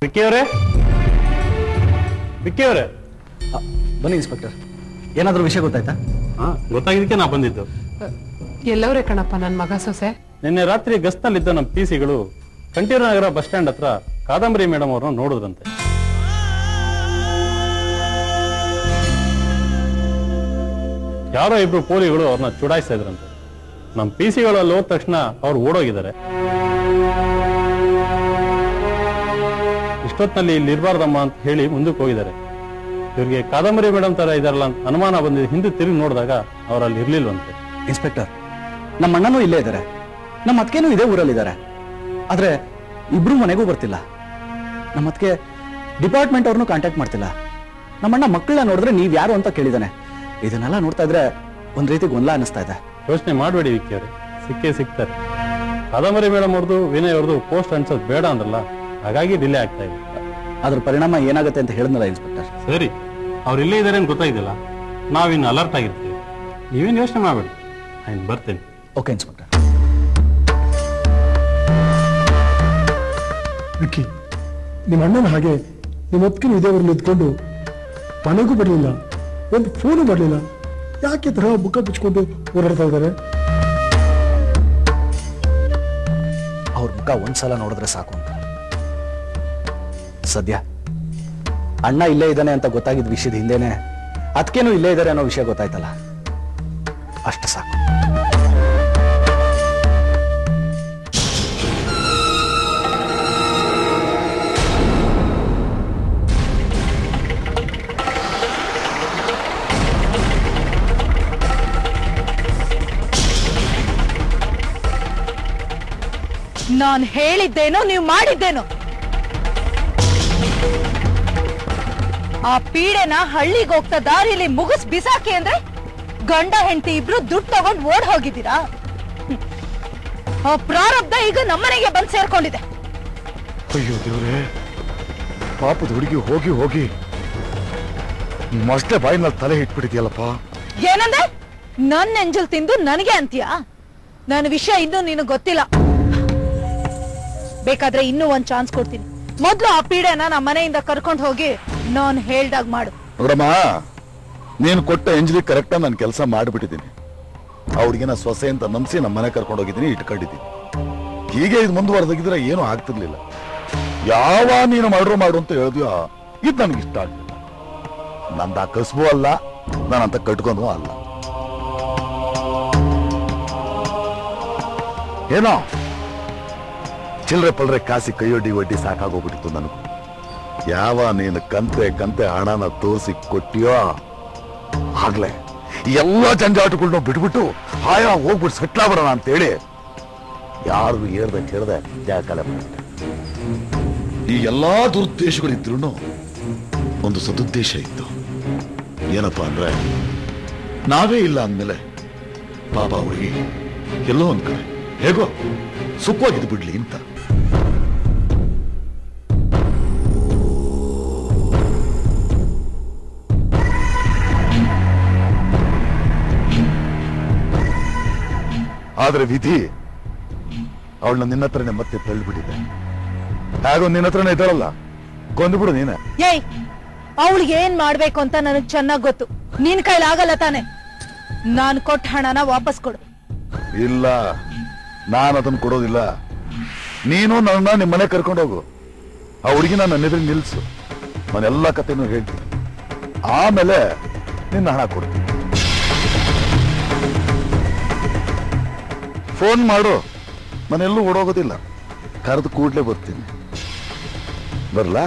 ವಿಕ್ಕಿ ಅವರೇ, ವಿಕ್ಕಿ ಅವರೇ, ಬನ್ನಿ ಇನ್ಸ್ಪೆಕ್ಟರ್. ಏನಾದರೂ ವಿಷಯ ಗೊತ್ತಾಯ್ತಾ? ಗೊತ್ತಾಗಿದ್ದಕ್ಕೆ ನಾ ಬಂದಿದ್ದು. ಎಲ್ಲವರೇ ಕಣಪ್ಪ ನನ್ನ ಮಗ ಸೊಸೆ. ನಿನ್ನೆ ರಾತ್ರಿ ಗಸ್ನಲ್ಲಿದ್ದ ನಮ್ಮ PC ಗಳು ಕಂಠೀರನಗರ ಬಸ್ ಸ್ಟ್ಯಾಂಡ್ ಹತ್ರ ಕಾದಂಬರಿ ಮೇಡಮ್ ಅವ್ರನ್ನ ನೋಡಿದ್ರಂತೆ. ಯಾರೋ ಇಬ್ರು ಪೋಲಿಗಳು ಅವ್ರನ್ನ ಚುಡಾಯಿಸ್ತಾ ಇದ್ರಂತೆ. ನಮ್ಮ PC ಗಳಲ್ಲಿ ಹೋದ ತಕ್ಷಣ ಅವ್ರು ಓಡೋಗಿದ್ದಾರೆ. ಇಷ್ಟೊತ್ತಿನಲ್ಲಿ ಇಲ್ಲಿ ಇರಬಾರ್ದಮ್ಮ ಅಂತ ಹೇಳಿ ಮುಂದಕ್ಕೆ ಹೋಗಿದ್ದಾರೆ. ಇವ್ರಿಗೆ ಕಾದಂಬರಿ ಮೇಡಮ್ ತರ ಇದಾರಲ್ಲ ಅಂತ ಅನುಮಾನ ಬಂದಿದ್ದು. ಹಿಂದೆ ತಿರುಗಿ ನೋಡಿದಾಗ ಅವರಲ್ಲಿ ಇರ್ಲಿಲ್ವಂತೆ. ಇನ್ಸ್ಪೆಕ್ಟರ್, ನಮ್ಮ ಅಣ್ಣನೂ ಇಲ್ಲೇ ಇದ್ದಾರೆ, ನಮ್ಮ ಅತ್ತಿಗೆನೂ ಇದೇ ಊರಲ್ಲಿದ್ದಾರೆ. ಆದ್ರೆ ಇಬ್ರು ಮನೆಗೂ ಬರ್ತಿಲ್ಲ. ನಮ್ಮ ಅತ್ತಿಗೆ ಡಿಪಾರ್ಟ್ಮೆಂಟ್ ಅವ್ರನ್ನೂ ಕಾಂಟ್ಯಾಕ್ಟ್ ಮಾಡ್ತಿಲ್ಲ. ನಮ್ಮಣ್ಣ ಮಕ್ಕಳನ್ನ ನೋಡಿದ್ರೆ ನೀವ್ ಯಾರು ಅಂತ ಕೇಳಿದಾನೆ. ಇದನ್ನೆಲ್ಲ ನೋಡ್ತಾ ಇದ್ರೆ ಒಂದ್ ರೀತಿ ಗೊಂದಲ ಅನಿಸ್ತಾ ಇದೆ. ಯೋಚನೆ ಮಾಡಬೇಡಿ ವಿಕ್ಕಿ ಅವ್ರೆ, ಸಿಕ್ಕೇ ಸಿಗ್ತಾರೆ. ಕಾದಂಬರಿ ಮೇಡಮ್ ಅವ್ರದ್ದು ವಿನಯ್ ಅವ್ರದ್ದು ಪೋಸ್ಟ್ ಅನ್ಸೋದು ಬೇಡ ಅಂದ್ರಲ್ಲ, ಹಾಗಾಗಿ ಡಿಲೇ ಆಗ್ತಾ ಇದೆ. ಅದ್ರ ಪರಿಣಾಮ ಏನಾಗುತ್ತೆ ಅಂತ ಹೇಳಿದ್ನಲ್ಲ ಇನ್ಸ್ಪೆಕ್ಟರ್. ಸರಿ, ಅವ್ರು ಇಲ್ಲೇ ಇದ್ದಾರೆ ಅಂತ ಗೊತ್ತಾಗಿದ್ದಿಲ್ಲ, ನಾವಿನ್ನು ಅಲರ್ಟ್ ಆಗಿರ್ತೀವಿ. ನೀವೇನು ಯೋಚನೆ ಮಾಡಬೇಡಿ, ನಾನು ಬರ್ತೇನೆ. Okay inspector. ವಿಕ್ಕಿ, ನಿಮ್ಮ ಅಣ್ಣನ ಹಾಗೆ ನಿಮ್ಮ ಒತ್ತಿನ ಇದೇ ಊರಲ್ಲಿ ಇದ್ಕೊಂಡು ಮನೆಗೂ ಬರಲಿಲ್ಲ, ಒಂದು ಫೋನು ಬರಲಿಲ್ಲ. ಯಾಕೆ ತರ ಮುಖ ಬಿಚ್ಕೊಂಡು ಓಡಾಡ್ತಾ ಇದ್ದಾರೆ? ಅವ್ರ ಮುಖ ಒಂದ್ಸಲ ನೋಡಿದ್ರೆ ಸಾಕು ಅಂತ. ಸದ್ಯ ಅಣ್ಣ ಇಲ್ಲೇ ಇದ್ದಾನೆ ಅಂತ ಗೊತ್ತಾಗಿದ್ದ ವಿಷಯದ ಹಿಂದೆನೆ ಅದಕ್ಕೇನು ಇಲ್ಲೇ ಇದ್ದಾರೆ ಅನ್ನೋ ವಿಷಯ ಗೊತ್ತಾಯ್ತಲ್ಲ, ಅಷ್ಟು ಸಾಕು. ನಾನು ಹೇಳಿದ್ದೇನೋ ನೀವು ಮಾಡಿದ್ದೇನೋ. ಆ ಪೀಡೆನ ಹಳ್ಳಿಗೆ ಹೋಗ್ತಾ ದಾರಿಲಿ ಮುಗಿಸ್ ಬಿಸಾಕಿ ಅಂದ್ರೆ ಗಂಡ ಹೆಂಡತಿ ಇಬ್ರು ದುಡ್ಡು ತಗೊಂಡು ಓಡ್ ಹೋಗಿದ್ದೀರಾ. ಆ ಪ್ರಾರಬ್ಧ ಈಗ ನಮ್ಮನೆಗೆ ಬಂದು ಸೇರ್ಕೊಂಡಿದೆ. ಅಯ್ಯೋ ದೇವ್ರೆ, ಪಾಪದ ಹುಡುಗಿ ಹೋಗಿ ಹೋಗಿ ಮಸ್ತೆ ಬಾಯಿನಲ್ಲಿ ತಲೆ ಇಟ್ಬಿಟ್ಟಿದ್ಯಲ್ಲಪ್ಪ. ಏನಂದ್ರೆ ನನ್ನ ಎಂಜಲ್ ತಿಂದು ನನಗೆ ಅಂತೀಯಾ? ನನ್ನ ವಿಷಯ ಇನ್ನೂ ನಿನಗೆ ಗೊತ್ತಿಲ್ಲ. ಬೇಕಾದ್ರೆ ಇನ್ನೂ ಒಂದ್ ಚಾನ್ಸ್ ಕೊಡ್ತೀನಿ. ಮೊದ್ಲು ಆ ಪೀಡೆನ ನಮ್ಮ ಮನೆಯಿಂದ ಕರ್ಕೊಂಡು ಹೋಗಿ ನಾನು ಹೇಳ್ದಾಗ ಮಾಡು. ನೋಡಮ್ಮ, ನೀನು ಕೊಟ್ಟ ಎಂಜಲಿ ಕರೆಕ್ಟಾಗಿ ನಾನು ಕೆಲಸ ಮಾಡಿಬಿಟ್ಟಿದ್ದೀನಿ. ಅವ್ರಿಗೆ ನಾ ಸೊಸೆ ಅಂತ ನಂಬಿಸಿ ನಮ್ಮ ಮನೆ ಕರ್ಕೊಂಡು ಹೋಗಿದ್ದೀನಿ, ಇಟ್ಕೊಂಡಿದ್ದೀನಿ. ಹೀಗೆ ಇದು ಮುಂದುವರೆದಾಗಿದ್ರೆ ಏನೂ ಆಗ್ತಿರ್ಲಿಲ್ಲ. ಯಾವ ನೀನು ಮಾಡು ಅಂತ ಹೇಳಿದ್ಯೋ ಇದು ನನಗೆ ಇಷ್ಟ ಆಗ್ಲಿಲ್ಲ. ನಂದ ಕಸಬು ಅಲ್ಲ, ನಾನಂತ ಕಟ್ಕೊಂಡು ಅಲ್ಲ. ಏನೋ ಚಿಲ್ಲರೆ ಪಲ್ರೆ ಕಾಸಿ ಕೈಯೊಡ್ಡಿ ಒಡ್ಡಿ ಸಾಕಾಗೋಗ್ಬಿಟ್ಟಿತ್ತು ನನಗೂ. ಯಾವ ನೀನು ಕಂತೆ ಹಣನ ತೋರಿಸಿ ಕೊಟ್ಟಿಯೋ ಆಗ್ಲೇ ಎಲ್ಲ ಜಂಜಾಟಗಳನ್ನ ಬಿಟ್ಬಿಟ್ಟು ಹಾಯ ಹೋಗ್ಬಿಟ್ಟು ಸೆಟ್ಲಾಗ್ಬಿಡೋಣ ಅಂತೇಳಿ ಯಾರು ಹೇಳ್ದೆ ಕೇಳ್ದೆ ಜಾಗಕಾಲ ಮಾಡಿದೆ. ಈ ಎಲ್ಲಾ ದುರುದ್ದೇಶಗಳಿದ್ರು ಒಂದು ಸದುದ್ದೇಶ ಇತ್ತು. ಏನಪ್ಪಾ ಅಂದ್ರೆ, ನಾವೇ ಇಲ್ಲ ಅಂದ್ಮೇಲೆ ಪಾಪ ಹುಡುಗಿ ಎಲ್ಲೋ ಒಂದ್ ಕಡೆ ಹೇಗೋ ಸುಖವಾಗಿದ್ದು ಬಿಡ್ಲಿ ಅಂತ. ಆದ್ರೆ ವಿಧಿ ಅವಳನ್ನ ನಿನ್ನ ಹತ್ರನೇ ಮತ್ತೆ ತಳ್ಳಿಬಿಟ್ಟಿದೆ. ಹೇಗೋ ನಿನ್ನ ಹತ್ರನೇ ಇದ್ದಾಳಲ್ಲ, ಕೊಂದ್ಬಿಡು ನೀನೆ. ಏಯ್, ಅವಳಿಗೆ ಏನ್ ಮಾಡ್ಬೇಕು ಅಂತ ನನಗ್ ಚೆನ್ನಾಗ್ ಗೊತ್ತು. ನಿನ್ ಕೈಲಾಗಲ್ಲ ತಾನೆ. ನಾನ್ ಕೊಟ್ಟ ಹಣನ ವಾಪಸ್ ಕೊಡು. ಇಲ್ಲ, ನಾನು ಅದನ್ನ ಕೊಡೋದಿಲ್ಲ. ನೀನು ನನ್ನ ನಿಮ್ಮನೆ ಕರ್ಕೊಂಡು ಹೋಗು. ಆ ಹುಡುಗಿನ ನನ್ನ ಎದುರು ನಿಲ್ಸು, ನಾನೆಲ್ಲ ಕಥೆನೂ ಹೇಳ್ತೀನಿ. ಆಮೇಲೆ ನಿನ್ನ ಹಣ ಕೊಡ್ತೀನಿ. ಫೋನ್ ಮಾಡು, ನಾನೆಲ್ಲೂ ಓಡೋಗೋದಿಲ್ಲ. ಕರೆದು ಕೂಡ್ಲೇ ಬರ್ತೀನಿ. ಬರ್ಲಾ?